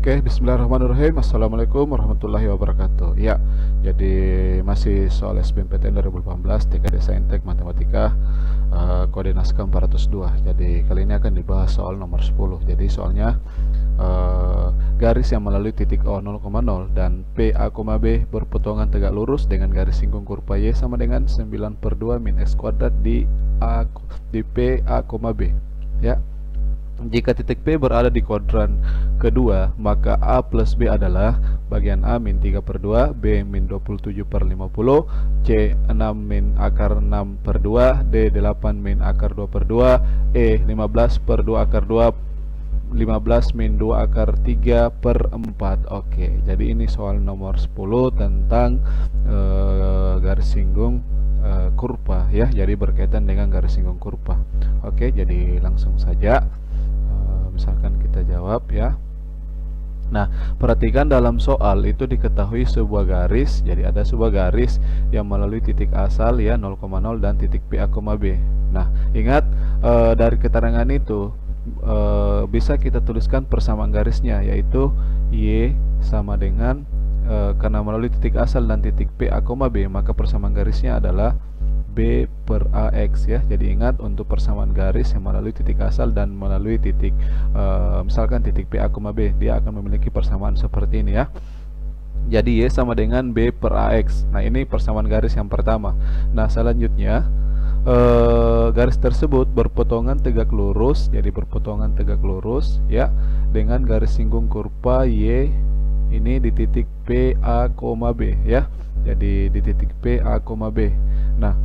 Oke, bismillahirrahmanirrahim. Assalamualaikum warahmatullahi wabarakatuh. Ya, jadi masih soal SBMPTN 2018 TKD Saintek Matematika, kode naskah 402. Jadi kali ini akan dibahas soal nomor 10. Jadi soalnya garis yang melalui titik O 0,0 dan PA, B berpotongan tegak lurus dengan garis singgung kurva Y sama dengan 9/2 min X kuadrat di PA, B. Ya. Jika titik P berada di kuadran kedua, maka A plus B adalah bagian A min 3/2, B min 27/50, C 6 min akar 6/2, D 8 min akar 2/2, E 15/2 akar 2, 15 min 2 akar 3/4. Oke, jadi ini soal nomor 10 tentang garis singgung kurva ya, jadi berkaitan dengan garis singgung kurva. Oke, jadi langsung saja. Misalkan kita jawab ya. Nah, perhatikan dalam soal itu diketahui sebuah garis. Jadi ada sebuah garis yang melalui titik asal ya 0,0 dan titik PA, B. Nah, ingat dari keterangan itu bisa kita tuliskan persamaan garisnya, yaitu Y sama dengan karena melalui titik asal dan titik PA, B, maka persamaan garisnya adalah B per AX ya. Jadi ingat untuk persamaan garis yang melalui titik asal dan melalui titik misalkan titik PA, B, dia akan memiliki persamaan seperti ini ya. Jadi Y sama dengan B per AX. Nah, ini persamaan garis yang pertama. Nah, selanjutnya garis tersebut berpotongan tegak lurus, jadi berpotongan tegak lurus ya dengan garis singgung kurva Y ini di titik PA, B ya. Jadi di titik PA, B. Nah,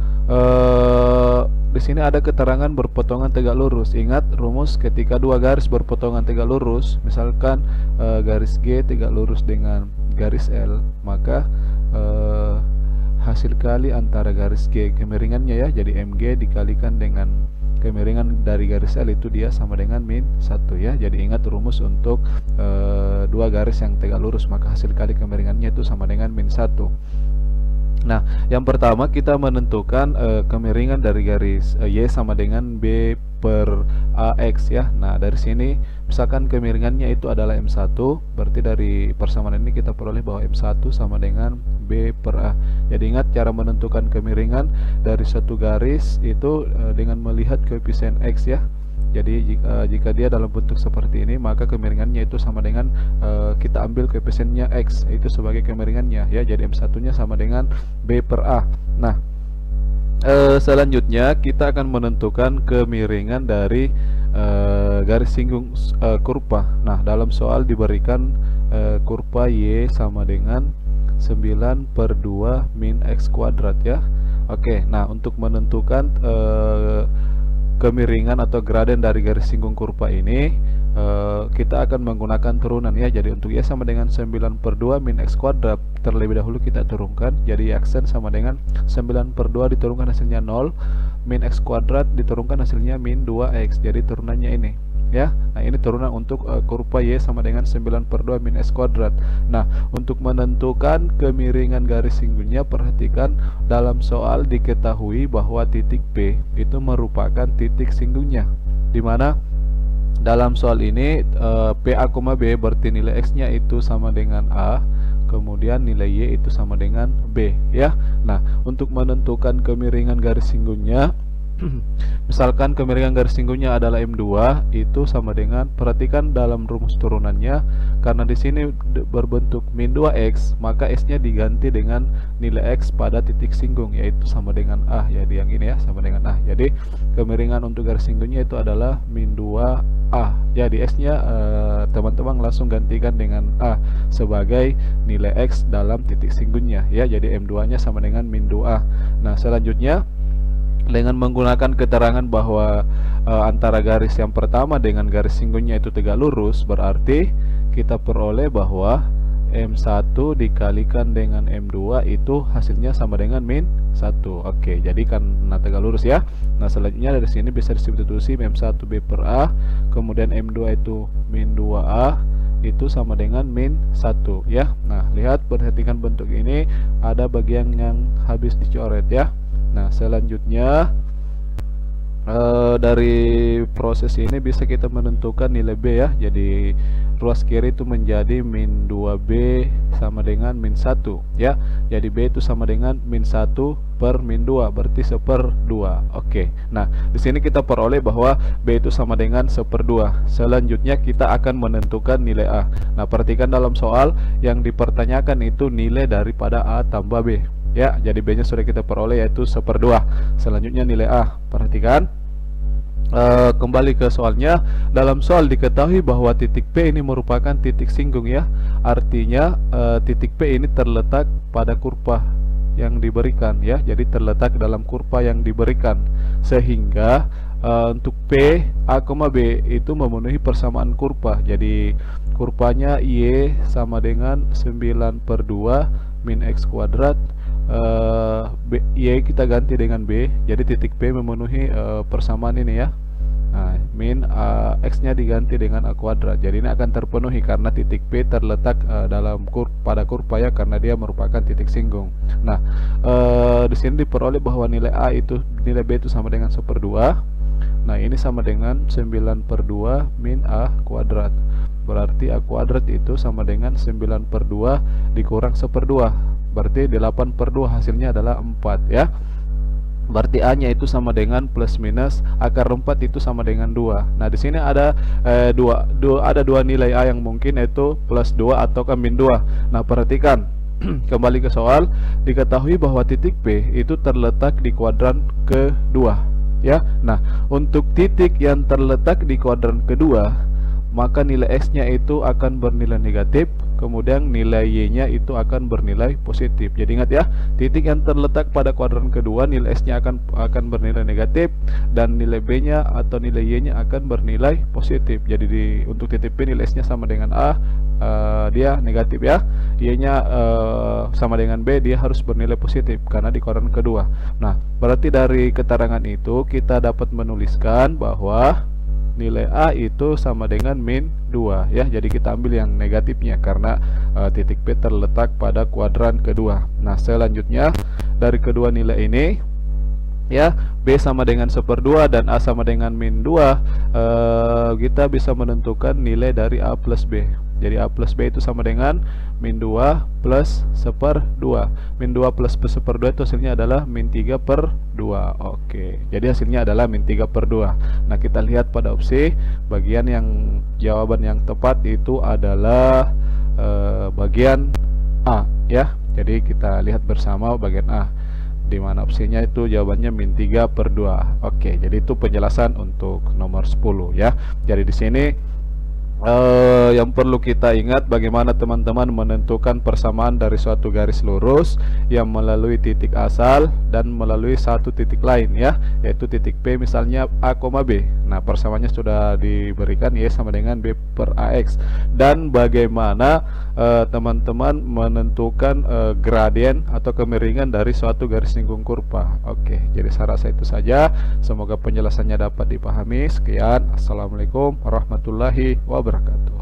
di sini ada keterangan berpotongan tegak lurus. Ingat rumus ketika dua garis berpotongan tegak lurus, misalkan garis G tegak lurus dengan garis L, maka hasil kali antara garis G kemiringannya ya, jadi MG dikalikan dengan kemiringan dari garis L itu dia sama dengan min 1 ya. Jadi ingat rumus untuk dua garis yang tegak lurus, maka hasil kali kemiringannya itu sama dengan min 1. Nah, yang pertama kita menentukan kemiringan dari garis Y sama dengan B per AX ya. Nah, dari sini misalkan kemiringannya itu adalah M1, berarti dari persamaan ini kita peroleh bahwa M1 sama dengan B per A. Jadi ingat cara menentukan kemiringan dari satu garis itu dengan melihat koefisien X ya. Jadi jika dia dalam bentuk seperti ini, maka kemiringannya itu sama dengan kita ambil koefisiennya X, itu sebagai kemiringannya ya. Jadi M1-nya sama dengan B per A. Nah, selanjutnya kita akan menentukan kemiringan dari garis singgung kurva. Nah, dalam soal diberikan kurva Y sama dengan 9/2 min X kuadrat ya. Oke, nah untuk menentukan kemiringan atau graden dari garis singgung kurva ini kita akan menggunakan turunan ya. Jadi untuk Y sama dengan 9/2 min X kuadrat terlebih dahulu kita turunkan. Jadi Xn sama dengan 9/2 diturunkan hasilnya 0, min X kuadrat diturunkan hasilnya min 2X. Jadi turunannya ini ya. Nah, ini turunan untuk kurva Y sama dengan 9/2 min X kuadrat. Nah, untuk menentukan kemiringan garis singgungnya, perhatikan dalam soal diketahui bahwa titik P itu merupakan titik singgungnya, dimana dalam soal ini PA, B berarti nilai X-nya itu sama dengan A, kemudian nilai Y itu sama dengan B ya. Nah, untuk menentukan kemiringan garis singgungnya, misalkan kemiringan garis singgungnya adalah M2, itu sama dengan, perhatikan dalam rumus turunannya, karena di sini berbentuk min 2X, maka S-nya diganti dengan nilai X pada titik singgung, yaitu sama dengan A. Jadi yang ini ya, sama dengan A. Jadi kemiringan untuk garis singgungnya itu adalah min 2A. Jadi S-nya teman-teman langsung gantikan dengan A sebagai nilai X dalam titik singgungnya ya. Jadi M2-nya sama dengan min 2A. Nah, selanjutnya dengan menggunakan keterangan bahwa antara garis yang pertama dengan garis singgungnya itu tegak lurus, berarti kita peroleh bahwa M1 dikalikan dengan M2 itu hasilnya sama dengan min 1. Oke, jadi karena tegak lurus ya. Nah, selanjutnya dari sini bisa disubstitusi M1 B per A, kemudian M2 itu min 2A, itu sama dengan min 1 ya. Nah, lihat, perhatikan bentuk ini, ada bagian yang habis dicoret ya. Nah, selanjutnya dari proses ini bisa kita menentukan nilai B ya. Jadi ruas kiri itu menjadi min 2B sama dengan min 1 ya. Jadi B itu sama dengan min 1 per min 2, berarti 1/2. Oke. Nah, di sini kita peroleh bahwa B itu sama dengan 1/2. Selanjutnya kita akan menentukan nilai A. Nah, perhatikan dalam soal yang dipertanyakan itu nilai daripada A tambah B. Ya, jadi B-nya sudah kita peroleh yaitu 1/2. Selanjutnya nilai A. Perhatikan. Kembali ke soalnya. Dalam soal diketahui bahwa titik P ini merupakan titik singgung ya. Artinya titik P ini terletak pada kurva yang diberikan ya. Jadi terletak dalam kurva yang diberikan. Sehingga untuk P, A, B itu memenuhi persamaan kurva. Jadi kurvanya Y sama dengan 9/2 min X kuadrat. Y kita ganti dengan B, jadi titik P memenuhi persamaan ini ya. Nah, min X nya diganti dengan A kuadrat, jadi ini akan terpenuhi karena titik P terletak dalam pada kurva ya, karena dia merupakan titik singgung. Nah, di sini diperoleh bahwa nilai A itu, nilai B itu sama dengan 1/2. Nah, ini sama dengan 9/2 min A kuadrat. Berarti A kuadrat itu sama dengan 9/2 dikurang 1/2. Berarti 8/2, hasilnya adalah 4 ya. Berarti A nya itu sama dengan plus minus akar 4 itu sama dengan 2. Nah, di sini ada dua nilai A yang mungkin, yaitu plus 2 atau min 2. Nah, perhatikan. Kembali ke soal, diketahui bahwa titik P itu terletak di kuadran kedua ya. Nah, untuk titik yang terletak di kuadran kedua, maka nilai X nya itu akan bernilai negatif, kemudian nilai Y nya itu akan bernilai positif. Jadi ingat ya, titik yang terletak pada kuadran kedua, nilai X nya akan bernilai negatif, dan nilai B nya atau nilai Y nya akan bernilai positif. Jadi untuk titik P nilai X nya sama dengan A, dia negatif ya. Y nya sama dengan B, dia harus bernilai positif karena di kuadran kedua. Nah, berarti dari keterangan itu kita dapat menuliskan bahwa nilai A itu sama dengan min 2 ya. Jadi kita ambil yang negatifnya karena titik P terletak pada kuadran kedua. Nah, selanjutnya dari kedua nilai ini ya, B sama dengan 1/2 dan A sama dengan min 2, kita bisa menentukan nilai dari A plus B. Jadi A plus B itu sama dengan min 2 plus 1/2. Min 2 plus 1/2 itu hasilnya adalah min 3/2. Oke, jadi hasilnya adalah min 3/2. Nah, kita lihat pada opsi bagian yang jawaban yang tepat itu adalah bagian A ya. Jadi kita lihat bersama bagian A, di mana opsinya itu jawabannya min 3/2. Oke, jadi itu penjelasan untuk nomor 10 ya. Jadi di sini yang perlu kita ingat bagaimana teman-teman menentukan persamaan dari suatu garis lurus yang melalui titik asal dan melalui satu titik lain ya, yaitu titik P misalnya A, B. Nah, persamaannya sudah diberikan, Y sama dengan B per AX. Dan bagaimana teman-teman menentukan gradien atau kemiringan dari suatu garis singgung kurva. Oke, jadi saya rasa itu saja. Semoga penjelasannya dapat dipahami. Sekian, assalamualaikum warahmatullahi wabarakatuh.